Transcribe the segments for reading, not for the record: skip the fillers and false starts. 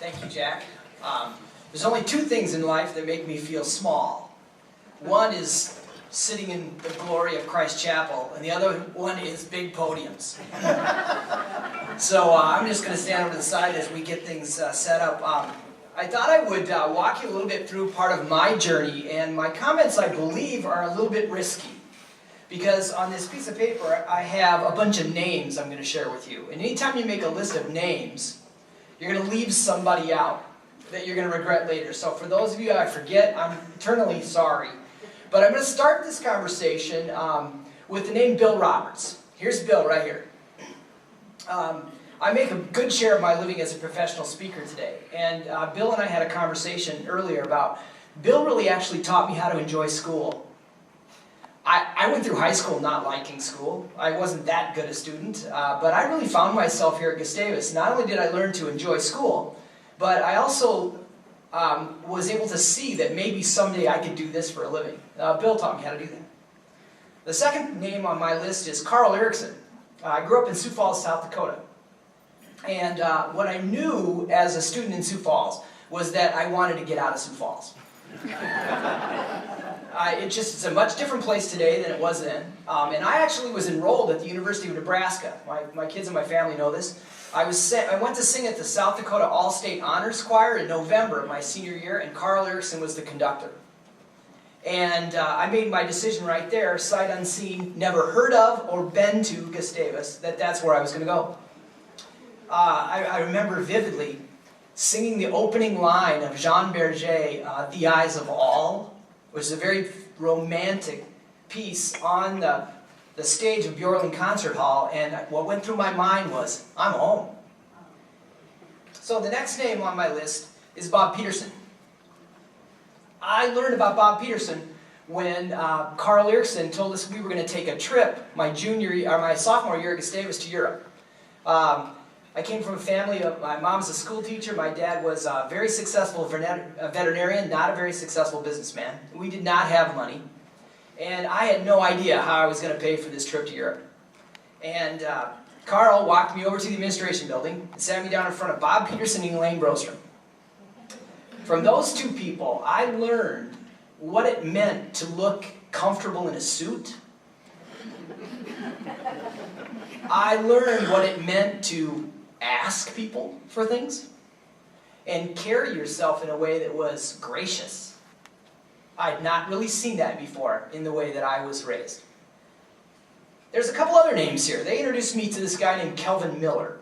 Thank you, Jack. There's only two things in life that make me feel small. One is sitting in the glory of Christ Chapel, and the other one is big podiums. So I'm just going to stand over to the side as we get things set up. I thought I would walk you a little bit through part of my journey, and my comments, I believe, are a little bit risky. Because on this piece of paper, I have a bunch of names I'm going to share with you. And anytime you make a list of names, you're going to leave somebody out that you're going to regret later. So for those of you I forget, I'm eternally sorry. But I'm going to start this conversation with the name Bill Roberts. Here's Bill right here. I make a good share of my living as a professional speaker today. And Bill and I had a conversation earlier about, Bill really actually taught me how to enjoy school. I went through high school not liking school. I wasn't that good a student, but I really found myself here at Gustavus. Not only did I learn to enjoy school, but I also was able to see that maybe someday I could do this for a living. Bill taught me how to do that. The second name on my list is Carl Erickson. I grew up in Sioux Falls, South Dakota. And what I knew as a student in Sioux Falls was that I wanted to get out of Sioux Falls. It's a much different place today than it was then. And I actually was enrolled at the University of Nebraska. My kids and my family know this. I went to sing at the South Dakota All-State Honors Choir in November of my senior year, and Carl Erickson was the conductor. And I made my decision right there, sight unseen, never heard of or been to Gustavus, that's where I was going to go. I remember vividly singing the opening line of Jean Berger, The Eyes of All, which is a very romantic piece on the stage of Bjorling Concert Hall, and what went through my mind was, I'm home. So the next name on my list is Bob Peterson. I learned about Bob Peterson when Carl Erickson told us we were going to take a trip my sophomore year at Gustavus to Europe. I came from a family of, my mom's a school teacher, my dad was a very successful veterinarian, not a very successful businessman. We did not have money, and I had no idea how I was going to pay for this trip to Europe. And Carl walked me over to the administration building and sat me down in front of Bob Peterson and Elaine Brostrom. From those two people, I learned what it meant to look comfortable in a suit. I learned what it meant to ask people for things and carry yourself in a way that was gracious. I'd not really seen that before in the way that I was raised. There's a couple other names here. They introduced me to this guy named Kelvin Miller.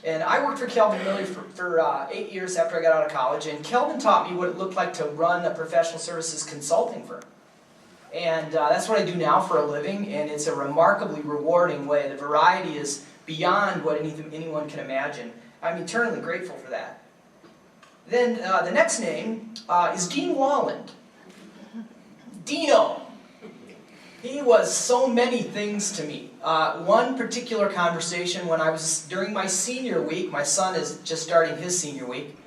And I worked for Kelvin Miller for 8 years after I got out of college, and Kelvin taught me what it looked like to run a professional services consulting firm. And that's what I do now for a living, and it's a remarkably rewarding way. The variety is beyond what anyone can imagine. I'm eternally grateful for that. Then the next name is Dean Walland. Dino. He was so many things to me. One particular conversation when I was during my senior week, my son is just starting his senior week,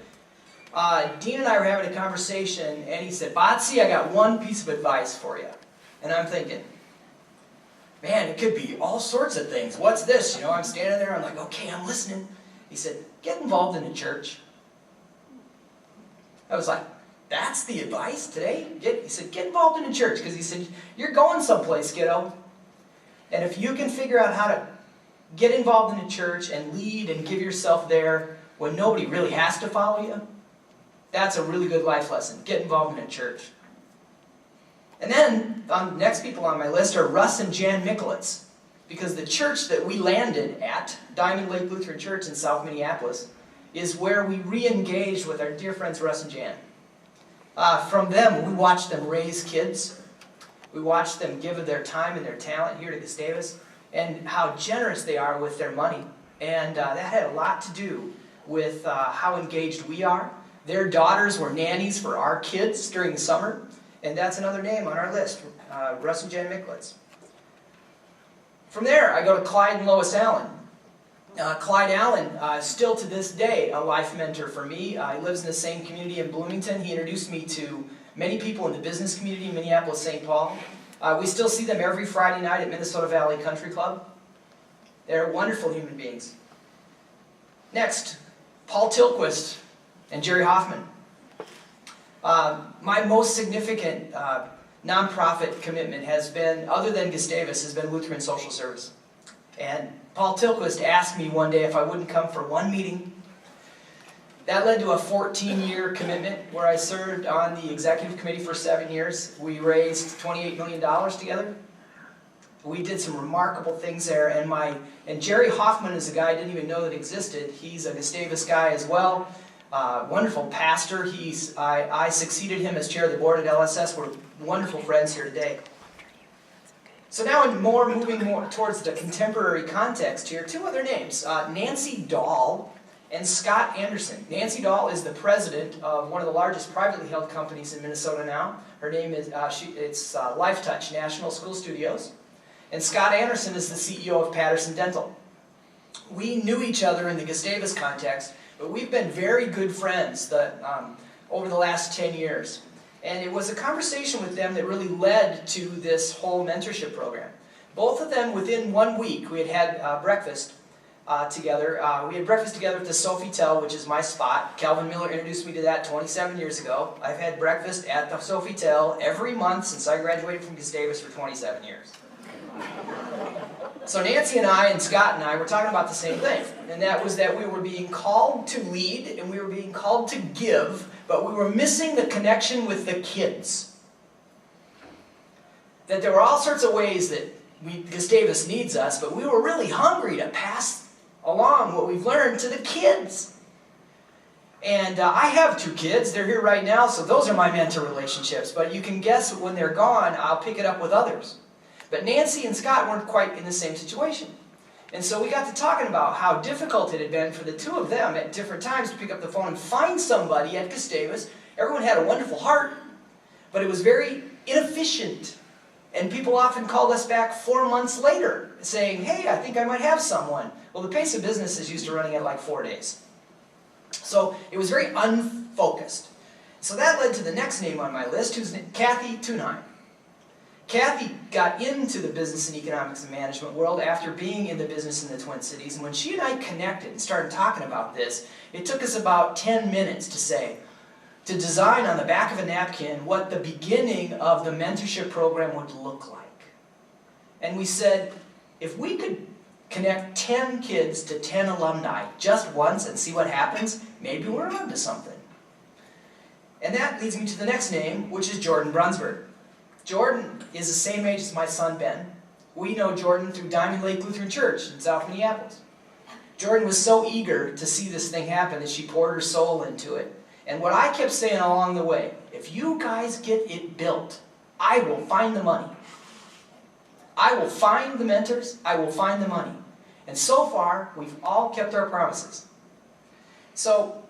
Dean and I were having a conversation, and he said, Batz, I got one piece of advice for you. And I'm thinking, man, it could be all sorts of things. What's this? You know, I'm standing there, I'm like, okay, I'm listening. He said, get involved in a church. I was like, that's the advice today? He said, get involved in a church, because he said, you're going someplace, kiddo. And if you can figure out how to get involved in a church and lead and give yourself there when nobody really has to follow you, that's a really good life lesson. Get involved in a church. And then, the next people on my list are Russ and Jan Michelitz, because the church that we landed at, Diamond Lake Lutheran Church in South Minneapolis, is where we re-engaged with our dear friends Russ and Jan. From them, we watched them raise kids. We watched them give of their time and their talent here to Gustavus, and how generous they are with their money. And that had a lot to do with how engaged we are. Their daughters were nannies for our kids during the summer. And that's another name on our list, Russ and Jan Michelitz. From there, I go to Clyde and Lois Allen. Clyde Allen, still to this day, a life mentor for me. He lives in the same community in Bloomington. He introduced me to many people in the business community in Minneapolis, St. Paul. We still see them every Friday night at Minnesota Valley Country Club. They're wonderful human beings. Next, Paul Tilquist. and Jerry Hoffman. My most significant nonprofit commitment has been, other than Gustavus, has been Lutheran Social Service. And Paul Tilquist asked me one day if I wouldn't come for one meeting. That led to a 14-year commitment where I served on the executive committee for 7 years. We raised $28 million together. We did some remarkable things there, and Jerry Hoffman is a guy I didn't even know that existed. He's a Gustavus guy as well. Wonderful pastor. I succeeded him as chair of the board at LSS. We're wonderful friends here today. So now moving more towards the contemporary context here, two other names, Nancy Dahl and Scott Anderson. Nancy Dahl is the president of one of the largest privately held companies in Minnesota now. Her name is, it's LifeTouch National School Studios. And Scott Anderson is the CEO of Patterson Dental. We knew each other in the Gustavus context, but we've been very good friends over the last 10 years. And it was a conversation with them that really led to this whole mentorship program. Both of them, within 1 week, we had breakfast together. We had breakfast together at the Sofitel, which is my spot. Calvin Miller introduced me to that 27 years ago. I've had breakfast at the Sofitel every month since I graduated from Gustavus for 27 years. So Nancy and I and Scott and I were talking about the same thing, and that was that we were being called to lead and we were being called to give, but we were missing the connection with the kids. That there were all sorts of ways that Gustavus needs us, but we were really hungry to pass along what we've learned to the kids. And I have 2 kids. They're here right now, so those are my mentor relationships. But you can guess when they're gone, I'll pick it up with others. But Nancy and Scott weren't quite in the same situation. And so we got to talking about how difficult it had been for the 2 of them at different times to pick up the phone and find somebody at Gustavus. Everyone had a wonderful heart, but it was very inefficient. And people often called us back 4 months later saying, hey, I think I might have someone. Well, the pace of business is used to running at like 4 days. So it was very unfocused. So that led to the next name on my list, who's Kathy Thunheim. Kathy got into the business and economics and management world after being in the business in the Twin Cities. And when she and I connected and started talking about this, it took us about 10 minutes to design on the back of a napkin what the beginning of the mentorship program would look like. And we said, if we could connect 10 kids to 10 alumni just once and see what happens, maybe we're onto something. And that leads me to the next name, which is Jordan Brunsberg. Jordan is the same age as my son Ben. We know Jordan through Diamond Lake Lutheran Church in South Minneapolis. Jordan was so eager to see this thing happen that she poured her soul into it. And what I kept saying along the way, if you guys get it built, I will find the money. I will find the mentors, I will find the money. And so far, we've all kept our promises. So,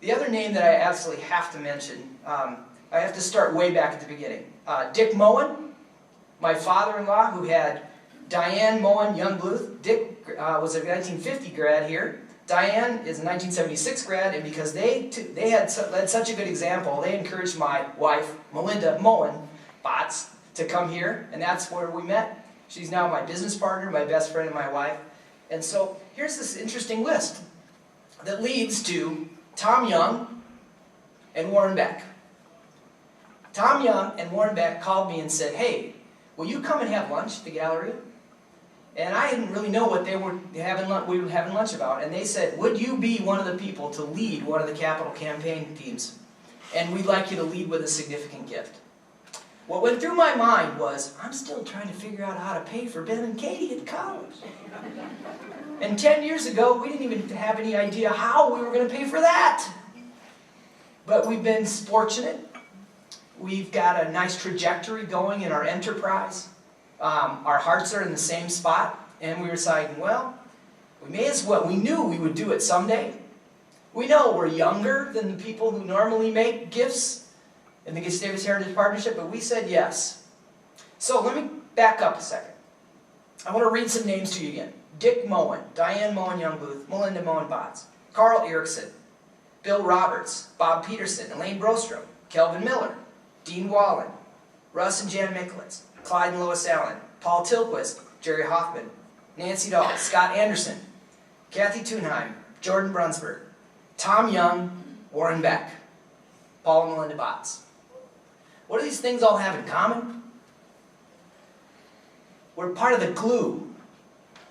the other name that I absolutely have to mention, I have to start way back at the beginning. Dick Moen, my father-in-law, who had Diane Moen Youngbluth. Dick was a 1950 grad here. Diane is a 1976 grad, and because they had led such a good example, they encouraged my wife, Melinda Moen Batz, to come here, and that's where we met. She's now my business partner, my best friend, and my wife. And so here's this interesting list that leads to Tom Young and Warren Beck. Tom Young and Warren Beck called me and said, hey, will you come and have lunch at the Galleria? And I didn't really know what we were having lunch about. And they said, would you be one of the people to lead one of the capital campaign teams? And we'd like you to lead with a significant gift. What went through my mind was, I'm still trying to figure out how to pay for Ben and Katie at college. And 10 years ago, we didn't even have any idea how we were going to pay for that. But we've been fortunate. We've got a nice trajectory going in our enterprise. Our hearts are in the same spot, and we were deciding, well, we may as well. We knew we would do it someday. We know we're younger than the people who normally make gifts in the Gustavus Heritage Partnership, but we said yes. So let me back up a second. I want to read some names to you again. Dick Moen, Diane Moen Youngbluth, Melinda Moen Batz, Carl Erickson, Bill Roberts, Bob Peterson, Elaine Brostrom, Kelvin Miller, Dean Wallen, Russ and Jan Micklitz, Clyde and Lois Allen, Paul Tilquist, Jerry Hoffman, Nancy Dahl, Scott Anderson, Kathy Thunheim, Jordan Brunsberg, Tom Young, Warren Beck, Paul and Melinda Batz. What do these things all have in common? We're part of the glue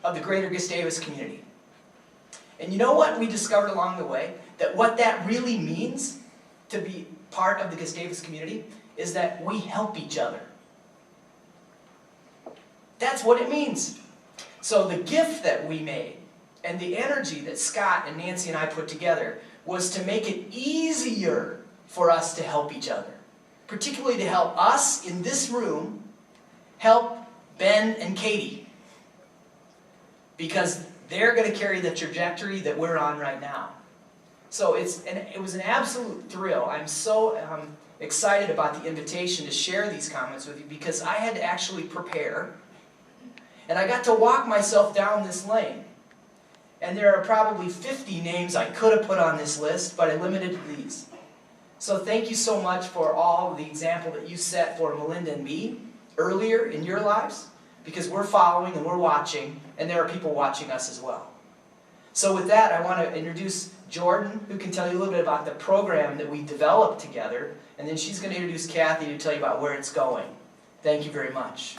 of the greater Gustavus community. And you know what we discovered along the way? That what that really means to be part of the Gustavus community is that we help each other. That's what it means. So the gift that we made and the energy that Scott and Nancy and I put together was to make it easier for us to help each other. Particularly to help us in this room help Ben and Katie. Because they're going to carry the trajectory that we're on right now. So it was an absolute thrill. I'm so excited about the invitation to share these comments with you because I had to actually prepare. And I got to walk myself down this lane. And there are probably 50 names I could have put on this list, but I limited to these. So thank you so much for all the example that you set for Melinda and me earlier in your lives, because we're following and we're watching, and there are people watching us as well. So with that, I want to introduce Jordan, who can tell you a little bit about the program that we developed together, and then she's going to introduce Kathy to tell you about where it's going. Thank you very much.